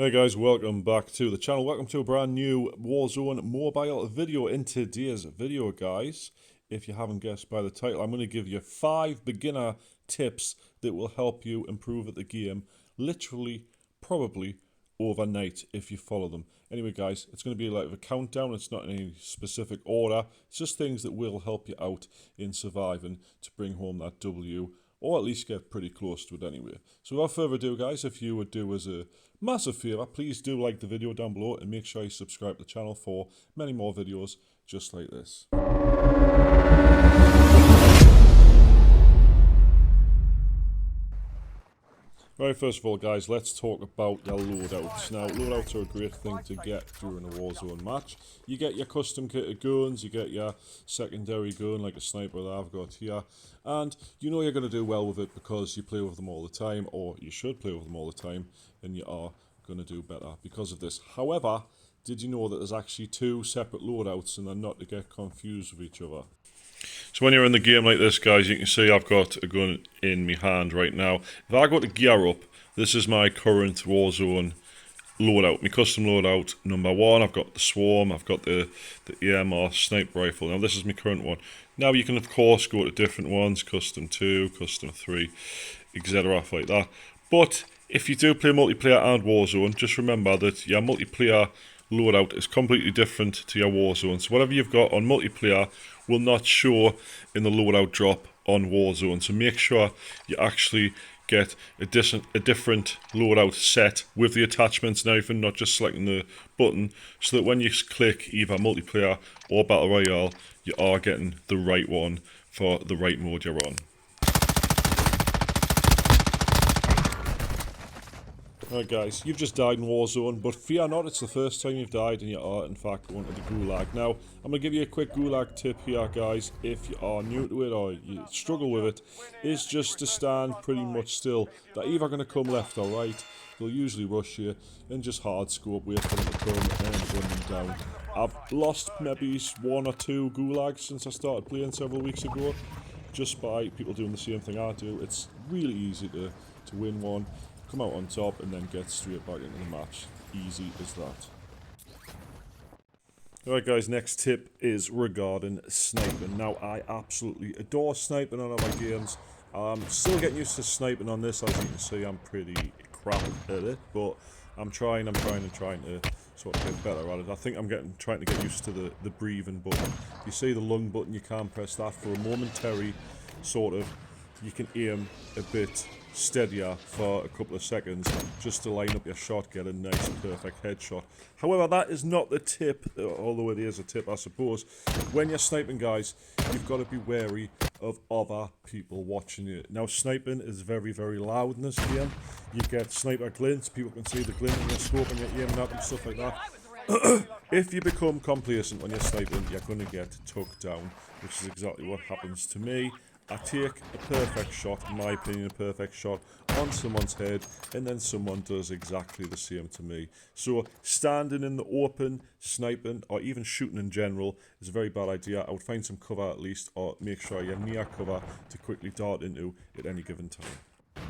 Hey guys, welcome back to the channel. Welcome to a brand new Warzone Mobile video. In today's video, guys, if you haven't guessed by the title, I'm going to give you 5 beginner tips that will help you improve at the game, literally, probably, overnight if you follow them. Anyway, guys, it's going to be like a countdown. It's not in any specific order. It's just things that will help you out in surviving to bring home that W, or at least get pretty close to it anyway. So without further ado, guys, if you would do us a massive favour, please do like the video down below and make sure you subscribe to the channel for many more videos just like this. Right, first of all, guys, let's talk about your loadouts. Now, loadouts are a great thing to get during a Warzone match. You get your custom kitted guns, you get your secondary gun, like a sniper that I've got here, and you know you're going to do well with it because you play with them all the time, or you should play with them all the time, and you are going to do better because of this. However, did you know that there's actually 2 separate loadouts and they're not to get confused with each other? So when you're in the game like this, guys, you can see I've got a gun in my hand right now. If I go to gear up, this is my current Warzone loadout, my custom loadout number 1. I've got the Swarm, I've got the AMR sniper rifle. Now this is my current one. Now you can of course go to different ones, custom 2, custom 3, etc. like that. But if you do play multiplayer and Warzone, just remember that your multiplayer loadout is completely different to your Warzone. So whatever you've got on multiplayer will not show in the loadout drop on Warzone. So make sure you actually get a different loadout set with the attachments and everything, not just selecting the button, so that when you click either multiplayer or battle royale, you are getting the right one for the right mode you're on. Alright guys, you've just died in Warzone, but fear not, it's the first time you've died and you are in fact going to the Gulag. Now, I'm going to give you a quick Gulag tip here, guys, if you are new to it or you struggle with it, is just to stand pretty much still. They're either going to come left or right, they'll usually rush you, and just hard scope, wait for them to come and run them down. I've lost maybe 1 or 2 Gulags since I started playing several weeks ago, just by people doing the same thing I do. It's really easy to win one, come out on top, and then get straight back into the match. Easy as that. Alright guys, next tip is regarding sniping. Now, I absolutely adore sniping on all my games. I'm still getting used to sniping on this. As you can see, I'm pretty crap at it, but I'm trying to sort of get better at it. I think I'm trying to get used to the breathing button. You see the lung button, you can press that for a momentary sort of, you can aim a bit steadier for a couple of seconds just to line up your shot, get a nice perfect headshot. However, that is not the tip, although it is a tip I suppose. When you're sniping, guys, you've got to be wary of other people watching you. Now, sniping is very, very loud in this game. You get sniper glints, people can see the glint in your scope and you're aiming at them, stuff like that. If you become complacent when you're sniping, you're going to get took down, which is exactly what happens to me. I take a perfect shot, in my opinion a perfect shot, on someone's head, and then someone does exactly the same to me. So standing in the open, sniping, or even shooting in general is a very bad idea. I would find some cover at least, or make sure you're near cover to quickly dart into at any given time.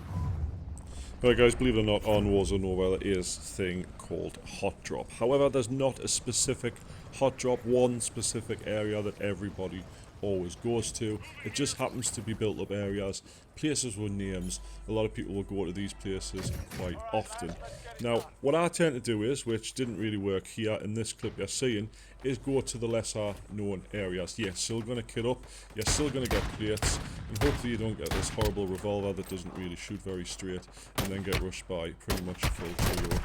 Alright guys, believe it or not, on Warzone Mobile there is a thing called hot drop. However, there's not a specific hot drop, one specific area that everybody always goes to. It just happens to be built up areas, places with names. A lot of people will go to these places quite often. Now, what I tend to do is, which didn't really work here in this clip you're seeing, is go to the lesser known areas. You're still going to kit up, you're still going to get plates, and hopefully you don't get this horrible revolver that doesn't really shoot very straight, and then get rushed by pretty much a full trio,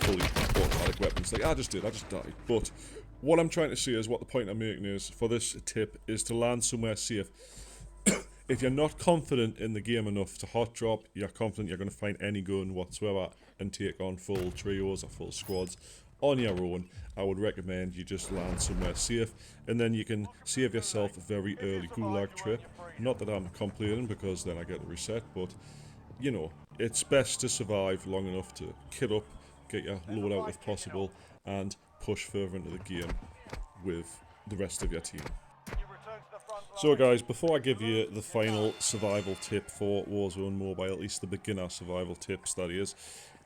fully automatic weapons. Like I just died. But what I'm trying to say is, what the point I'm making is, for this tip, is to land somewhere safe. If you're not confident in the game enough to hot drop, you're confident you're going to find any gun whatsoever and take on full trios or full squads on your own, I would recommend you just land somewhere safe, and then you can save yourself a very early Gulag trip. Not that I'm complaining, because then I get a reset, but you know, it's best to survive long enough to kit up, get your loadout if possible, and push further into the game with the rest of your team. So guys, before I give you the final survival tip for Warzone Mobile, at least the beginner survival tips that is,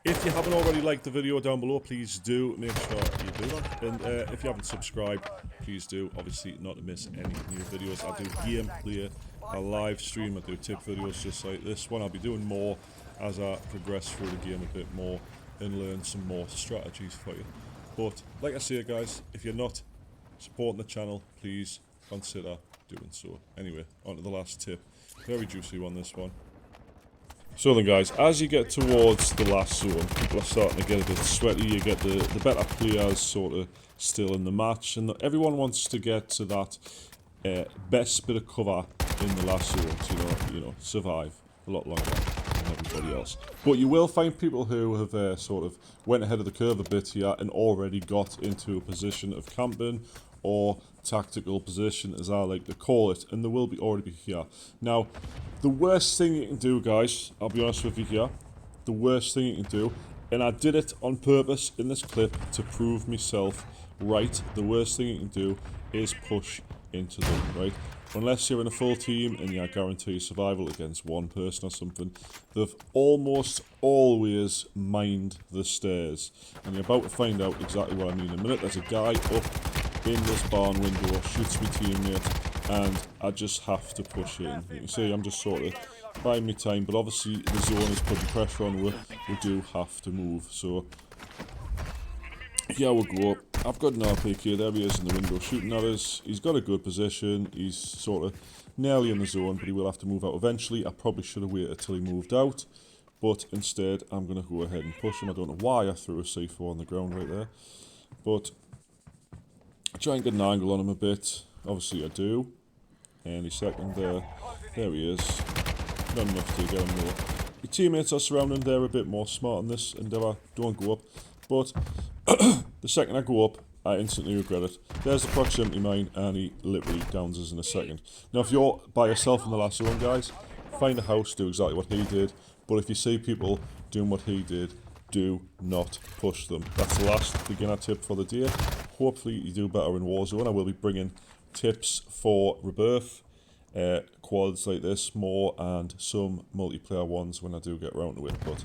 If you haven't already liked the video down below, please do make sure you do that. And if you haven't subscribed, please do. Obviously, not to miss any new videos. I do gameplay, I live stream, I do tip videos just like this one. I'll be doing more as I progress through the game a bit more and learn some more strategies for you. But like I say, guys, if you're not supporting the channel, please consider doing so. Anyway, on to the last tip. Very juicy one, this one. So then, guys, as you get towards the last zone, people are starting to get a bit sweaty. You get the better players sort of still in the match, and everyone wants to get to that best bit of cover in the last zone to, you know, survive a lot longer than everybody else. But you will find people who have sort of went ahead of the curve a bit here and already got into a position of camping or tactical position, as I like to call it, and they will be already be here. Now, the worst thing you can do, guys, I'll be honest with you here, the worst thing you can do, and I did it on purpose in this clip to prove myself right, the worst thing you can do is push into them, right? Unless you're in a full team and you guarantee survival against one person or something, they've almost always mined the stairs. And you're about to find out exactly what I mean in a minute. There's a guy up in this barn window, shoots my teammate, and I just have to push in. You can see I'm just sort of buying me time, but obviously the zone is putting pressure on. We do have to move, so yeah, we'll go up. I've got an RPK, there he is in the window shooting at us. He's got a good position, he's sort of nearly in the zone, but he will have to move out eventually. I probably should have waited till he moved out, but instead I'm going to go ahead and push him. I don't know why I threw a C4 on the ground right there, but try and get an angle on him a bit. Obviously I do. Any second there. There he is. Not enough to get him there. Your teammates are surrounding there a bit more smart in this endeavour. Don't go up. But the second I go up, I instantly regret it. There's the proximity mine, and he literally downs us in a second. Now, if you're by yourself in the last zone, guys, find a house, do exactly what he did. But if you see people doing what he did, do not push them. That's the last beginner tip for the day. Hopefully you do better in Warzone. I will be bringing tips for Rebirth, quads like this more, and some multiplayer ones when I do get around to it. But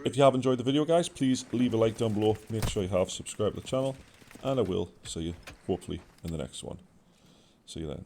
if you have enjoyed the video, guys, please leave a like down below. Make sure you have subscribed to the channel, and I will see you hopefully in the next one. See you then.